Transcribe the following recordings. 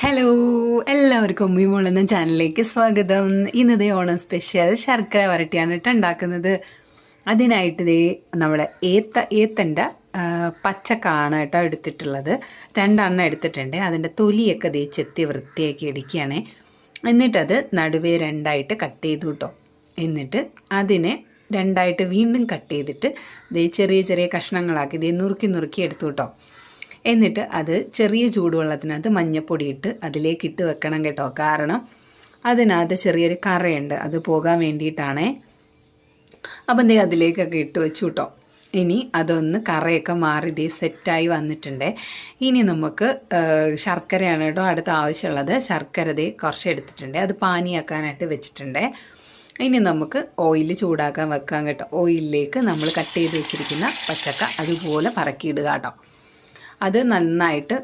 Hello, എല്ലാവർക്കും ഉമ്മിമോൾ എന്ന ചാനലിലേക്ക് സ്വാഗതം. ഇന്നത്തെ ഓണം സ്പെഷ്യൽ ശർക്കര വരട്ടിയാണ് ഉണ്ടാക്കുന്നത്. അതിനായിട്ട് നമ്മുടെ ഏത്തൻ്റെ പച്ചക്കാണ് കേട്ടോ എടുത്തിട്ടുള്ളത്. 2 എണ്ണം എടുത്തിട്ടുണ്ട്. അതിൻ്റെ തൊലിയൊക്കെ ചെത്തി വൃത്തിയാക്കി എടുക്കുകയാണേ. എന്നിട്ടത് നടുവേ 2ആയിട്ട് കട്ട് ചെയ്തു കേട്ടോ. എന്നിട്ട് അതിനെ 2ആയിട്ട് വീണ്ടും കട്ട് ചെയ്തിട്ട് ചെറിയ ചെറിയ കഷ്ണങ്ങളാക്കി നുറുക്കി എടുത്തു കേട്ടോ. എന്നിട്ട് അത് ചെറിയ ചൂടുവെള്ളത്തിനകത്ത് മഞ്ഞപ്പൊടി ഇട്ട് അതിലേക്ക് ഇട്ട് വെക്കണം കേട്ടോ. കാരണം അതിനകത്ത് ചെറിയൊരു കറയുണ്ട്, അത് പോകാൻ വേണ്ടിയിട്ടാണേ. അപ്പം അതിലേക്കൊക്കെ ഇട്ട് വെച്ചു കേട്ടോ. ഇനി അതൊന്ന് കറയൊക്കെ മാറി സെറ്റായി വന്നിട്ടുണ്ട്. ഇനി നമുക്ക് ശർക്കരയാണ് കേട്ടോ അടുത്ത ആവശ്യമുള്ളത്. ശർക്കര കുറച്ച് എടുത്തിട്ടുണ്ട്, അത് പാനിയാക്കാനായിട്ട് വെച്ചിട്ടുണ്ട്. ഇനി നമുക്ക് ഓയിൽ ചൂടാക്കാൻ വെക്കാം കേട്ടോ. ഓയിലിലേക്ക് നമ്മൾ കട്ട് ചെയ്ത് വെച്ചിരിക്കുന്ന പച്ചക്ക അതുപോലെ പറക്കിയിടുക കേട്ടോ. അത് നന്നായിട്ട്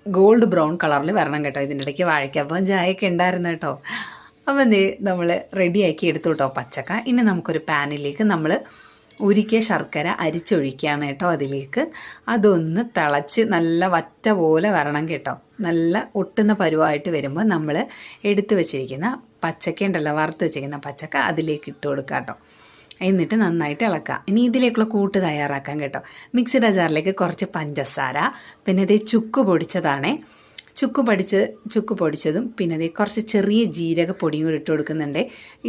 ഗോൾഡ് ബ്രൗൺ കളറിൽ വരണം കേട്ടോ. ഇതിൻ്റെ ഇടയ്ക്ക് വാഴയ്ക്കപ്പം ചായയൊക്കെ ഉണ്ടായിരുന്നു കേട്ടോ. അപ്പം നമ്മൾ റെഡിയാക്കി എടുത്തു കേട്ടോ പച്ചക്ക. ഇനി നമുക്കൊരു പാനിലേക്ക് നമ്മൾ ഉരുക്കിയ ശർക്കര അരിച്ചൊഴിക്കുകയാണ് കേട്ടോ. അതിലേക്ക് അതൊന്ന് തിളച്ച് നല്ല വറ്റ പോലെ വരണം കേട്ടോ. നല്ല ഒട്ടുന്ന പരുവായിട്ട് വരുമ്പോൾ നമ്മൾ എടുത്തു വെച്ചിരിക്കുന്ന പച്ചക്ക ഉണ്ടല്ലോ, വറുത്ത് വെച്ചിരിക്കുന്ന പച്ചക്ക അതിലേക്ക് ഇട്ട് കൊടുക്കുക കേട്ടോ. എന്നിട്ട് നന്നായിട്ട് ഇളക്കുക. ഇനി ഇതിലേക്കുള്ള കൂട്ട് തയ്യാറാക്കാം കേട്ടോ. മിക്സിയുടെ ജാറിലേക്ക് കുറച്ച് പഞ്ചസാര, പിന്നെ ചുക്ക് പൊടിച്ചതാണേ, ചുക്ക് പൊടിച്ചതും പിന്നെ കുറച്ച് ചെറിയ ജീരകപ്പൊടിയും കൂടി ഇട്ട് കൊടുക്കുന്നുണ്ട്.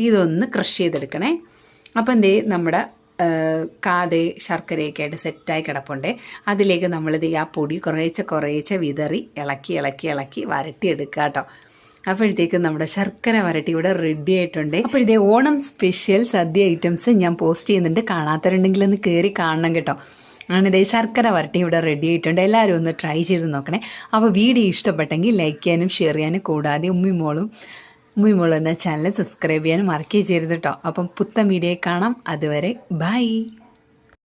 ഇതൊന്ന് ക്രഷ് ചെയ്തെടുക്കണേ. അപ്പം നമ്മുടെ ശർക്കരയൊക്കെ ആയിട്ട് സെറ്റായി കിടപ്പുണ്ട്. അതിലേക്ക് നമ്മളിത് ആ പൊടി കുറേശ്ശെ വിതറി ഇളക്കി വരട്ടിയെടുക്കുക കേട്ടോ. അപ്പോഴത്തേക്കും നമ്മുടെ ശർക്കര വരട്ടി ഇവിടെ റെഡി ആയിട്ടുണ്ട്. അപ്പോൾ ഓണം സ്പെഷ്യൽ സദ്യ ഐറ്റംസ് ഞാൻ പോസ്റ്റ് ചെയ്യുന്നുണ്ട്. കാണാത്തവരുണ്ടെങ്കിൽ ഒന്ന് കയറി കാണണം കേട്ടോ. അങ്ങനെ ശർക്കര വരട്ടി ഇവിടെ റെഡി ആയിട്ടുണ്ട്. എല്ലാവരും ഒന്ന് ട്രൈ ചെയ്ത് നോക്കണേ. അപ്പോൾ വീഡിയോ ഇഷ്ടപ്പെട്ടെങ്കിൽ ലൈക്ക് ചെയ്യാനും ഷെയർ ചെയ്യാനും, കൂടാതെ ഉമ്മിമോളും എന്ന ചാനൽ സബ്സ്ക്രൈബ് ചെയ്യാനും മറക്കുകയും ചെയ്യരുത് കേട്ടോ. അപ്പം പുത്തൻ വീഡിയോ കാണാം. അതുവരെ ബൈ.